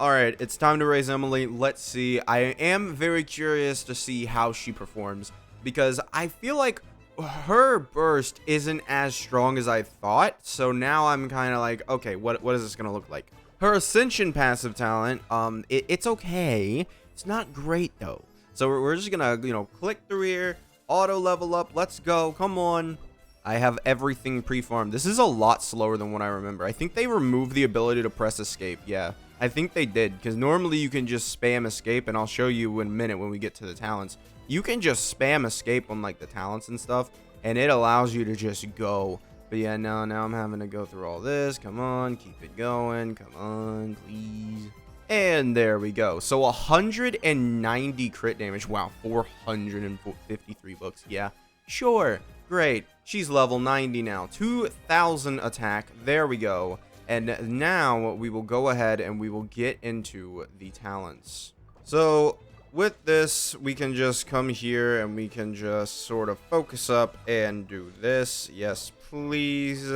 Alright, it's time to raise Emilie. Let's see. I am very curious to see how she performs, because I feel like her burst isn't as strong as I thought. So now I'm kind of like, okay, what is this gonna look like? Her Ascension passive talent, it's okay. It's not great though. So we're just gonna, click through here, auto level up. Let's go. Come on. I have everything pre-farmed. This is a lot slower than what I remember. I think they removed the ability to press escape. Yeah, I think they did, because normally you can just spam escape, and I'll show you in a minute when we get to the talents. You can just spam escape on like the talents and stuff, and it allows you to just go. But yeah, now I'm having to go through all this. Come on, keep it going. Come on, please. And there we go. So 190 crit damage. Wow, 453 books. Yeah, sure. Great. She's level 90 now. 2,000 attack. There we go. And now we will go ahead and we will get into the talents. So with this, we can just come here and we can just sort of focus up and do this. Yes, please.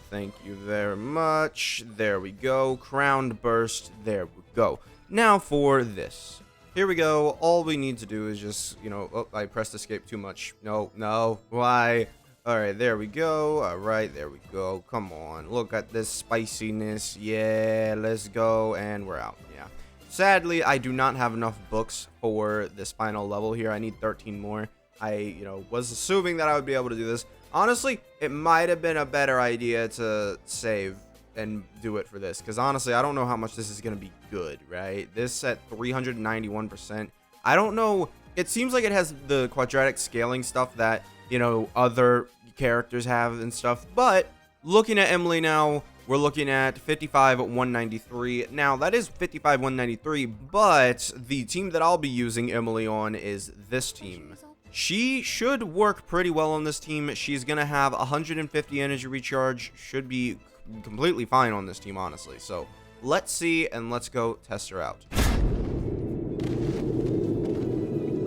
Thank you very much. There we go. Crowned burst. There we go. Now for this. Here we go. All we need to do is just, oh, I pressed escape too much. No. Why? All right, there we go. All right, there we go. Come on. Look at this spiciness. Yeah, let's go. And we're out. Yeah. Sadly, I do not have enough books for this final level here. I need 13 more. I, was assuming that I would be able to do this. Honestly, it might have been a better idea to save and do it for this, because honestly, I don't know how much this is going to be good, right? This at 391%. I don't know. It seems like it has the quadratic scaling stuff that, other characters have and stuff. But looking at Emilie now, we're looking at 55,193. Now, that is 55,193, but the team that I'll be using Emilie on is this team. She should work pretty well on this team. She's going to have 150 energy recharge. Should be completely fine on this team, honestly. So let's see, and let's go test her out.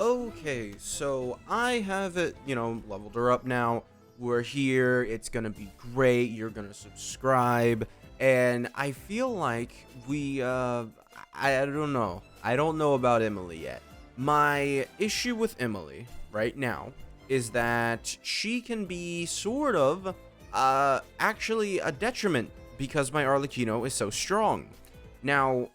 Okay, so I have it, leveled her up now. We're here. It's going to be great. You're going to subscribe. And I feel like we, I don't know. I don't know about Emilie yet. My issue with Emilie right now is that she can be sort of actually a detriment because my Arlecchino is so strong. Now,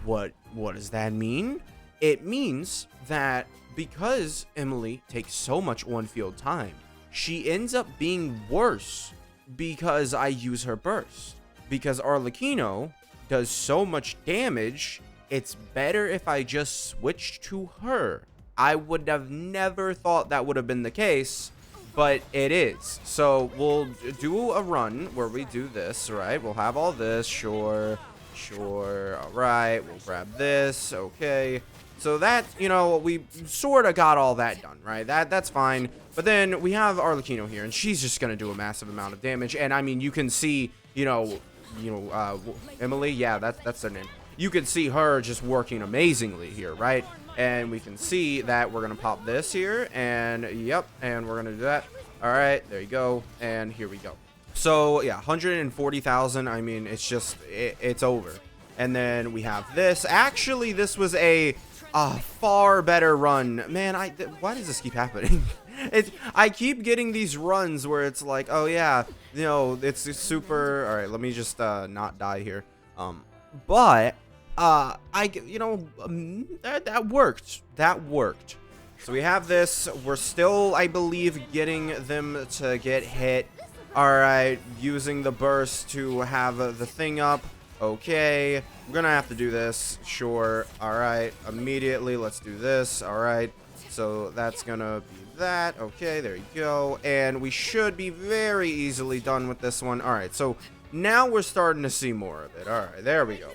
what does that mean? It means that because Emilie takes so much on-field time, she ends up being worse because I use her burst. Because Arlecchino does so much damage, it's better if I just switch to her. I would have never thought that would have been the case, but it is. So we'll do a run where we do this, right? We'll have all this, sure, all right, we'll grab this, okay. So that, we sort of got all that done, right? That's fine. But then we have Arlecchino here, and she's just going to do a massive amount of damage. And, I mean, you can see, Emilie, yeah, that's her name. You can see her just working amazingly here, right? And we can see that we're going to pop this here, and, yep, and we're going to do that. All right, there you go, and here we go. So, yeah, 140,000, I mean, it's just, it's over. And then we have this. Actually, this was a far better run. Man, why does this keep happening? I keep getting these runs where it's like, oh yeah, it's super. All right, let me just not die here. But that worked. That worked. So we have this. We're still, I believe, getting them to get hit. All right, using the burst to have the thing up. Okay, we're gonna have to do this, sure. All right, immediately let's do this. All right, so that's gonna be that. Okay, there you go, and we should be very easily done with this one. All right, so now we're starting to see more of it. All right, there we go.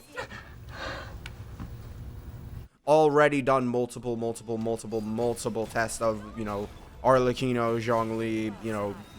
Already done multiple tests of, Arlecchino, Zhongli,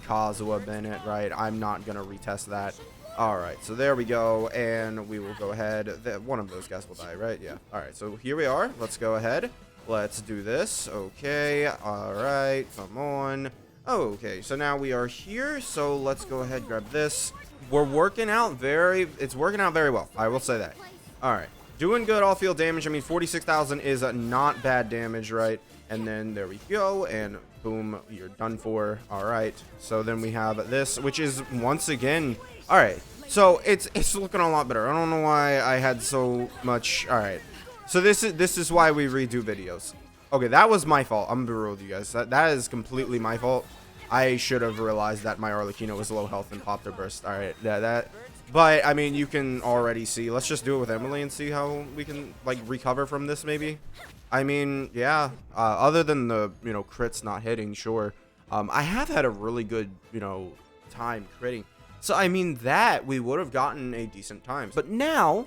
Kazuha, Bennett, right? I'm not gonna retest that. All right, so there we go, and we will go ahead. One of those guys will die, right? Yeah. All right, so here we are. Let's go ahead. Let's do this. Okay. All right. Come on. Oh, okay. So now we are here. So let's go ahead, grab this. It's working out very well. I will say that. All right. Doing good all field damage. I mean, 46,000 is not bad damage, right? And then there we go, and boom, you're done for. All right, so then we have this, which is once again, all right, so it's looking a lot better. I don't know why I had so much. All right, so this is why we redo videos. Okay, that was my fault. I'm gonna be real with you guys. That is completely my fault. I should have realized that my Arlecchino was low health and popped her burst. All right, but I mean, you can already see. Let's just do it with Emilie and see how we can like recover from this, maybe. I mean, yeah. Other than the crits not hitting, sure. I have had a really good time critting. So I mean that we would have gotten a decent time. But now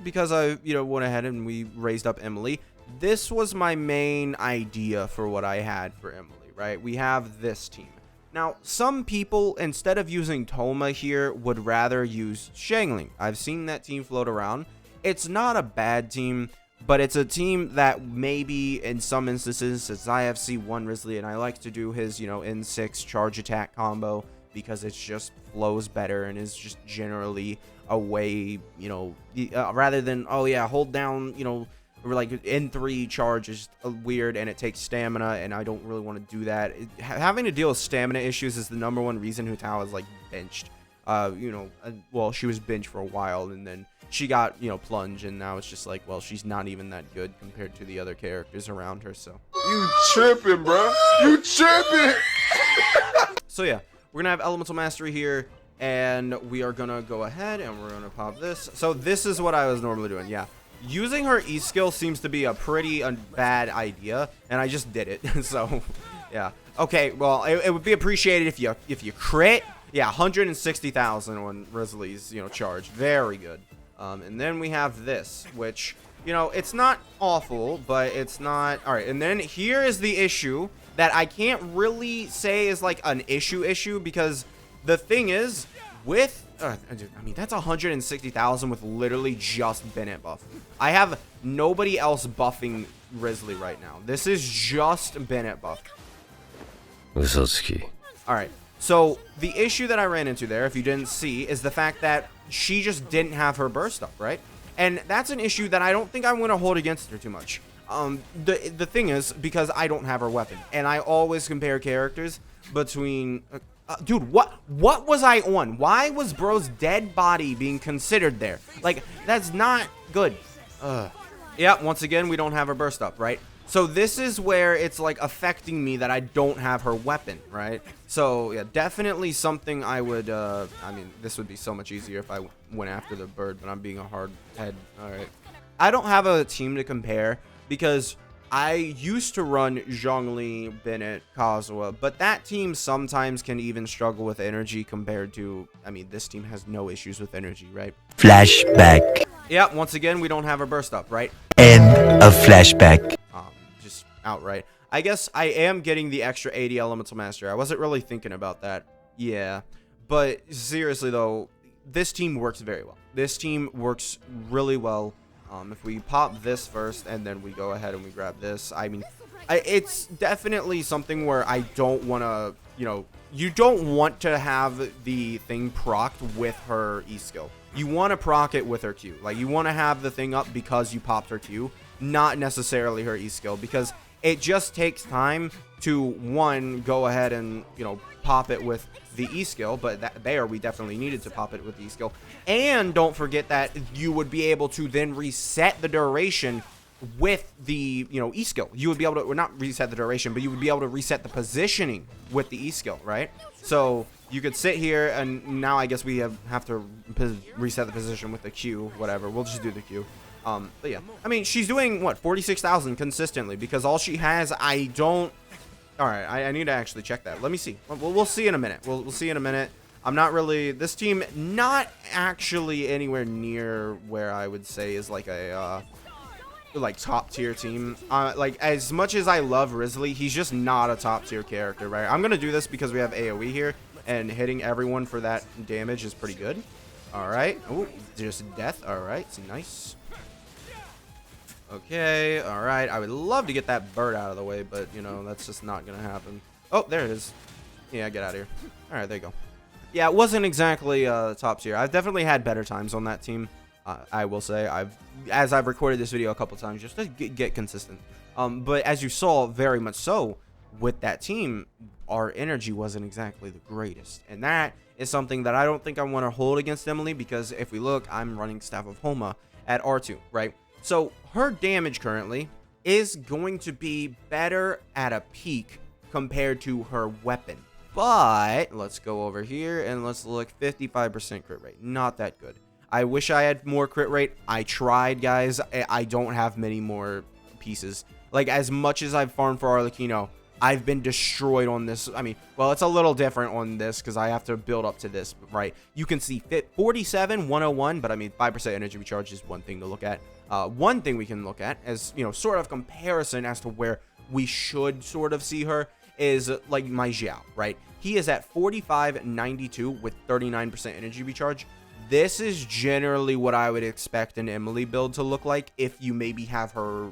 because I went ahead and we raised up Emilie. This was my main idea for what I had for Emilie, right? We have this team. Now, some people, instead of using Toma here, would rather use Xiangling. I've seen that team float around. It's not a bad team, but it's a team that maybe in some instances, since I have C1 Wriothesley and I like to do his, N6 charge attack combo because it just flows better and is just generally a way, rather than, oh yeah, hold down, or like N3 charge is weird and it takes stamina, and I don't really want to do that. Having to deal with stamina issues is the #1 reason Hu Tao is like benched. Well, she was benched for a while, and then she got plunge, and now it's just like, well, she's not even that good compared to the other characters around her. So you tripping, bro? You tripping? So yeah, we're gonna have Elemental Mastery here, and we are gonna go ahead and we're gonna pop this. So this is what I was normally doing. Yeah. Using her E skill seems to be a pretty bad idea, and I just did it. So, yeah. Okay, well, it would be appreciated if you crit. Yeah, 160,000 on Wriothesley's charge. Very good. And then we have this, which it's not awful, but it's not all right. And then here is the issue that I can't really say is like an issue because the thing is with. I mean, that's 160,000 with literally just Bennett buff. I have nobody else buffing Wriothesley right now. This is just Bennett buff. Wriothesley. All right. So the issue that I ran into there, if you didn't see, is the fact that she just didn't have her burst up, right? And that's an issue that I don't think I'm going to hold against her too much. The thing is, because I don't have her weapon, and I always compare characters between... dude, what was I on? Why was bro's dead body being considered there? Like, that's not good. Yeah, once again, we don't have her burst up, right? So this is where it's like affecting me that I don't have her weapon, right? So yeah, definitely something I would, I mean, this would be so much easier if I went after the bird, but I'm being a hard head. All right. I don't have a team to compare because I used to run Zhongli, Bennett, Kazuha, but that team sometimes can even struggle with energy compared to, I mean, this team has no issues with energy, right? Flashback. Yeah, once again, we don't have a burst up, right? End of flashback. Just outright. I guess I am getting the extra 80 Elemental Mastery. I wasn't really thinking about that. Yeah. But seriously, though, this team works very well. This team works really well. If we pop this first and then we go ahead and we grab this, I mean, it's definitely something where I don't want to, you don't want to have the thing procced with her E skill. You want to proc it with her Q. Like, you want to have the thing up because you popped her Q, not necessarily her E skill, because it just takes time to, one, go ahead and, pop it with the E skill, but there we definitely needed to pop it with the E skill. And don't forget that you would be able to then reset the duration with the, E skill. You would be able to, or not reset the duration, but you would be able to reset the positioning with the E skill, right? So you could sit here, and now I guess we have to reset the position with the Q, whatever. We'll just do the Q. But yeah, I mean, she's doing, what, 46,000 consistently, because all she has, I don't... All right, I need to actually check that. Let me see. We'll see in a minute. We'll see in a minute. I'm not really... This team, not actually anywhere near where I would say is like a... like top tier team. Like, as much as I love Wriothesley, he's just not a top tier character, right? I'm gonna do this because we have AoE here, and hitting everyone for that damage is pretty good. All right. Oh, just death. All right, it's nice. Okay, all right. I would love to get that bird out of the way, but that's just not gonna happen. Oh, there it is. Yeah, get out of here. All right, there you go. Yeah, it wasn't exactly top tier. I've definitely had better times on that team. I will say as I've recorded this video a couple times just to get consistent. But as you saw, very much so with that team, our energy wasn't exactly the greatest, and that is something that I don't think I want to hold against Emilie, because if we look, I'm running Staff of Homa at R2, right? So her damage currently is going to be better at a peak compared to her weapon. But let's go over here and let's look. 55% crit rate, not that good. I wish I had more crit rate. I tried, guys. I don't have many more pieces. Like, as much as I've farmed for Arlecchino, I've been destroyed on this. I mean, well, it's a little different on this because I have to build up to this, right? You can see 47, 101, but I mean, 5% energy recharge is one thing to look at. One thing we can look at as, you know, sort of comparison as to where we should sort of see her is like my Xiao, right? He is at 45.92 with 39% energy recharge. This is generally what I would expect an Emilie build to look like if you maybe have her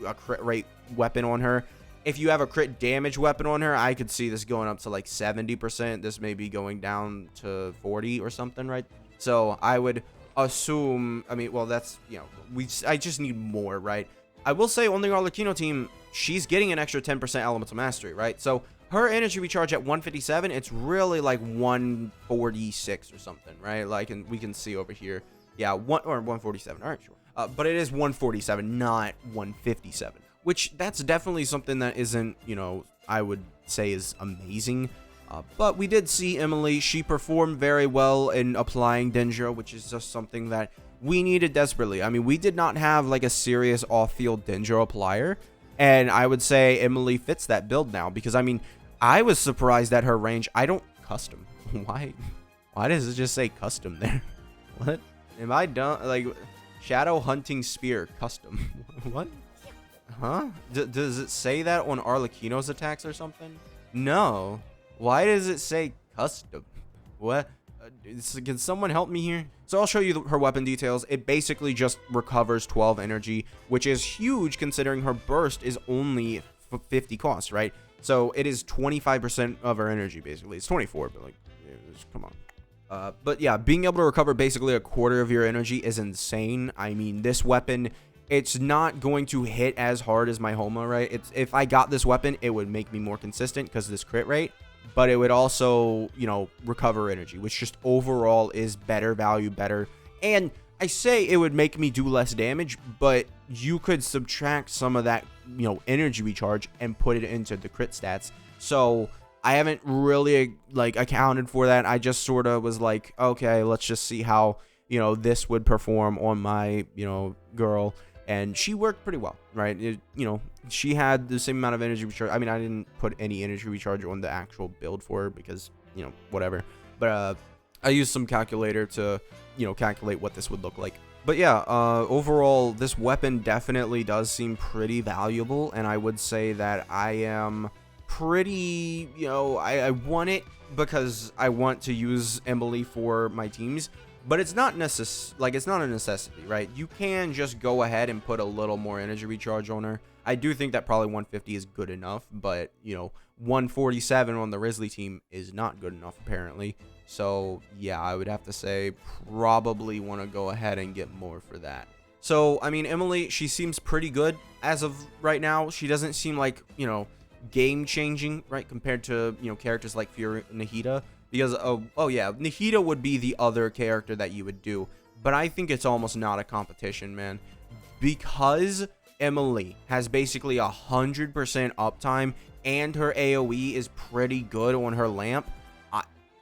a crit rate weapon on her. If you have a crit damage weapon on her, I could see this going up to like 70%. This may be going down to 40 or something, right? So I would assume, I mean, well, that's, you know, I just need more, right? I will say on the Arlecchino team, she's getting an extra 10% elemental mastery, right? So her energy recharge at 157, it's really like 146 or something, right? Like, and we can see over here, yeah, 147. All right, sure. But it is 147, not 157, which that's definitely something that isn't, you know, I would say is amazing. But we did see Emilie. She performed very well in applying Dendro, which is just something that we needed desperately. I mean, we did not have like a serious off-field Dendro applier, and I would say Emilie fits that build now, because I mean, I was surprised at her range. I don't custom. Why does it just say custom there? What? Am I done? Like, Shadow Hunting Spear custom. What? Huh? Does it say that on Arlecchino's attacks or something? No. Why does it say custom? What? Can someone help me here? So I'll show you her weapon details. It basically just recovers 12 energy, which is huge considering her burst is only 50 cost, right? So it is 25% of her energy, basically. It's 24, but like, yeah, come on. But yeah, being able to recover basically a quarter of your energy is insane. I mean, this weapon, it's not going to hit as hard as my Homa, right? If I got this weapon, it would make me more consistent because of this crit rate, but it would also, you know, recover energy, which just overall is better value, better. And I say it would make me do less damage, but you could subtract some of that, you know, energy recharge and put it into the crit stats. So I haven't really like accounted for that. I just sort of was like, okay, let's just see how, you know, this would perform on my, you know, girl. And she worked pretty well, right? You know, she had the same amount of energy recharge. I mean, I didn't put any energy recharge on the actual build for her because, you know, whatever. But I used some calculator to, you know, calculate what this would look like. But yeah, overall, this weapon definitely does seem pretty valuable. And I would say that I am pretty, you know, I want it because I want to use Emilie for my teams. But it's not it's not a necessity, right? You can just go ahead and put a little more energy recharge on her. I do think that probably 150 is good enough, but, you know, 147 on the Wriothesley team is not good enough, apparently. So, yeah, I would have to say probably want to go ahead and get more for that. So, I mean, Emilie, she seems pretty good as of right now. She doesn't seem like, you know, game-changing, right, compared to, you know, characters like Fury and Nahida. Because, oh yeah, Nahida would be the other character that you would do. But I think it's almost not a competition, man. Because Emilie has basically 100% uptime and her AoE is pretty good on her lamp,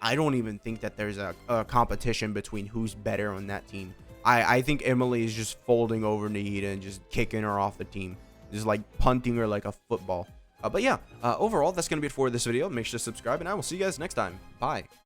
I don't even think that there's a competition between who's better on that team. I think Emilie is just folding over Nahida and just kicking her off the team. Just like punting her like a football. But yeah, overall, that's going to be it for this video. Make sure to subscribe, and I will see you guys next time. Bye.